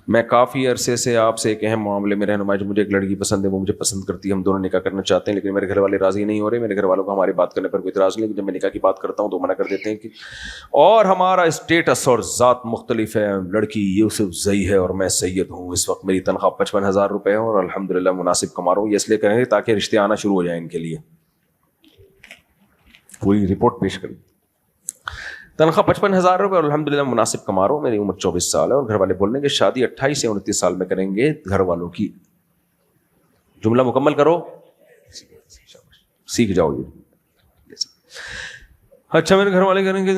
میں کافی عرصے سے آپ سے ایک اہم معاملے میں رہنمائی، مجھے ایک لڑکی پسند ہے، وہ مجھے پسند کرتی ہے، ہم دونوں نکاح کرنا چاہتے ہیں، لیکن میرے گھر والے راضی نہیں ہو رہے۔ میرے گھر والوں کو ہماری بات کرنے پر کوئی اعتراض نہیں، لیکن جب میں نکاح کی بات کرتا ہوں تو منع کر دیتے ہیں کہ اور ہمارا اسٹیٹس اور ذات مختلف ہے، لڑکی یوسف زئی ہے اور میں سید ہوں، اس وقت میری تنخواہ 55,000 روپے ہے اور الحمدللہ مناسب کما رہا ہوں۔ یہ اس لیے کریں گے تاکہ رشتے آنا شروع ہو جائیں ان کے لیے۔ پوری رپورٹ پیش کریں، تنخواہ 55,000 روپے اور الحمدللہ مناسب کما رہا ہوں، میری عمر 24 سال ہے، اور گھر والے بولنے کہ شادی 28 سے 29 سال میں کریں گے۔ گھر والوں کی جملہ مکمل کرو، سیکھ جاؤ۔ یہ اچھا، میرے گھر والے کریں گے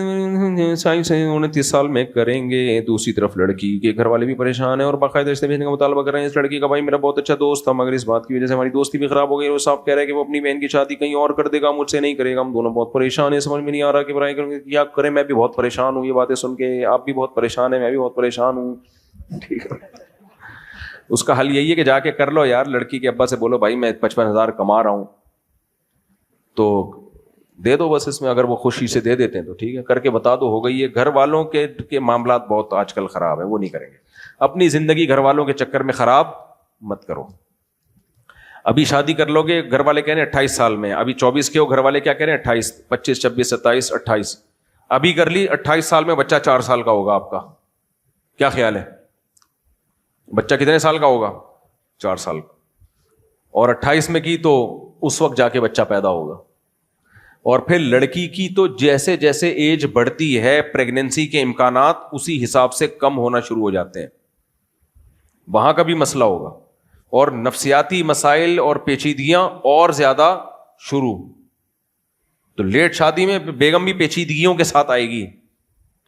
28 سے 29 سال میں کریں گے۔ دوسری طرف لڑکی کے گھر والے بھی پریشان ہیں اور باقاعدہ رشتے بھیجنے کا مطالبہ کر رہے ہیں۔ اس لڑکی کا بھائی میرا بہت اچھا دوست تھا، مگر اس بات کی وجہ سے ہماری دوستی بھی خراب ہو گئی۔ وہ صاحب کہہ رہے ہیں کہ وہ اپنی بہن کی شادی کہیں اور کر دے گا، مجھ سے نہیں کرے گا۔ ہم دونوں بہت پریشان ہیں، سمجھ میں نہیں آ رہا کہ برائے کریں کیا کریں۔ میں بھی بہت پریشان ہوں، یہ باتیں سن کے آپ بھی بہت پریشان ہیں، میں بھی بہت پریشان ہوں۔ ٹھیک ہے، اس کا حل یہی ہے کہ جا کے کر لو یار۔ لڑکی کے ابا سے بولو بھائی میں 55,000 کما رہا ہوں تو دے دو بس، اس میں اگر وہ خوشی سے دے دیتے ہیں تو ٹھیک ہے، کر کے بتا دو ہو گئی ہے۔ گھر والوں کے معاملات بہت آج کل خراب ہیں، وہ نہیں کریں گے۔ اپنی زندگی گھر والوں کے چکر میں خراب مت کرو۔ ابھی شادی کر لو گے، گھر والے کہہ رہے ہیں 28 سال میں، ابھی 24 کے ہو، گھر والے کیا کہہ رہے ہیں 28، 25، 26، 27، 28۔ ابھی کر لی، 28 سال میں بچہ 4 سال کا ہوگا آپ کا، کیا خیال ہے؟ بچہ کتنے سال کا ہوگا؟ 4 سال کا۔ اور 28 میں کی تو اس وقت جا کے بچہ پیدا ہوگا۔ اور پھر لڑکی کی تو جیسے جیسے ایج بڑھتی ہے پریگننسی کے امکانات اسی حساب سے کم ہونا شروع ہو جاتے ہیں، وہاں کا بھی مسئلہ ہوگا، اور نفسیاتی مسائل اور پیچیدگیاں اور زیادہ شروع۔ تو لیٹ شادی میں بیگم بھی پیچیدگیوں کے ساتھ آئے گی،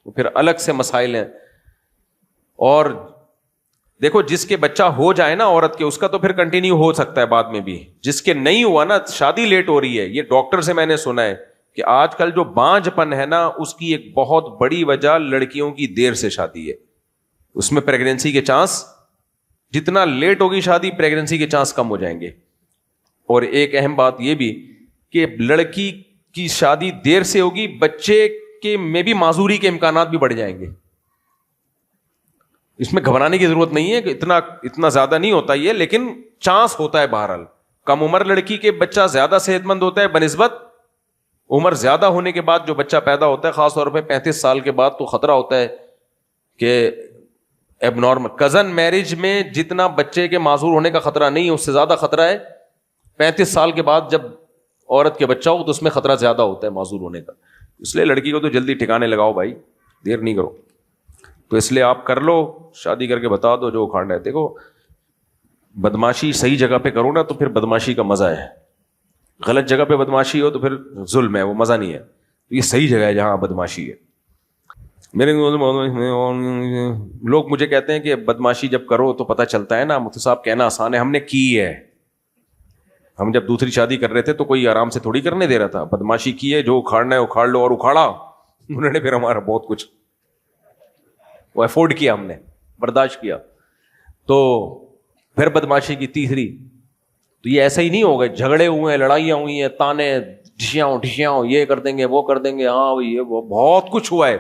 تو پھر الگ سے مسائل ہیں۔ اور دیکھو جس کے بچہ ہو جائے نا عورت کے، اس کا تو پھر کنٹینیو ہو سکتا ہے بعد میں بھی۔ جس کے نہیں ہوا نا، شادی لیٹ ہو رہی ہے، یہ ڈاکٹر سے میں نے سنا ہے کہ آج کل جو بانجھ پن ہے نا، اس کی ایک بہت بڑی وجہ لڑکیوں کی دیر سے شادی ہے۔ اس میں پریگننسی کے چانس، جتنا لیٹ ہوگی شادی پریگننسی کے چانس کم ہو جائیں گے۔ اور ایک اہم بات یہ بھی کہ لڑکی کی شادی دیر سے ہوگی، بچے کے میں بھی معذوری کے امکانات بھی بڑھ جائیں گے۔ اس میں گھبرانے کی ضرورت نہیں ہے کہ اتنا زیادہ نہیں ہوتا یہ، لیکن چانس ہوتا ہے۔ بہرحال کم عمر لڑکی کے بچہ زیادہ صحت مند ہوتا ہے بنسبت عمر زیادہ ہونے کے بعد جو بچہ پیدا ہوتا ہے، خاص طور پہ 35 سال کے بعد تو خطرہ ہوتا ہے کہ ایب نارمل۔ کزن میرج میں جتنا بچے کے معذور ہونے کا خطرہ نہیں ہے، اس سے زیادہ خطرہ ہے 35 سال کے بعد جب عورت کے بچہ ہو، تو اس میں خطرہ زیادہ ہوتا ہے معذور ہونے کا۔ اس لیے لڑکی کو تو جلدی ٹھکانے لگاؤ بھائی، دیر نہیں کرو۔ تو اس لیے آپ کر لو، شادی کر کے بتا دو جو اکھاڑنا ہے۔ دیکھو بدماشی صحیح جگہ پہ کرو نا تو پھر بدماشی کا مزہ ہے، غلط جگہ پہ بدماشی ہو تو پھر ظلم ہے، وہ مزہ نہیں ہے۔ یہ صحیح جگہ ہے جہاں بدماشی ہے۔ میرے لوگ مجھے کہتے ہیں کہ بدماشی جب کرو تو پتہ چلتا ہے نا، مفتی صاحب کہنا آسان ہے، ہم نے کی ہے۔ ہم جب دوسری شادی کر رہے تھے تو کوئی آرام سے تھوڑی کرنے دے رہا تھا، بدماشی کی ہے، جو اکھاڑنا ہے اکھاڑ لو، اور اکھاڑا انہوں نے پھر ہمارا بہت کچھ وہ افورڈ کیا، ہم نے برداشت کیا۔ تو پھر بدماشی کی تیسری، تو یہ ایسا ہی نہیں ہوگا، جھگڑے ہوئے ہیں، لڑائیاں ہوئی ہیں، تانے ڈھشیاں، یہ کر دیں گے وہ کر دیں گے، ہاں یہ وہ بہت کچھ ہوا ہے۔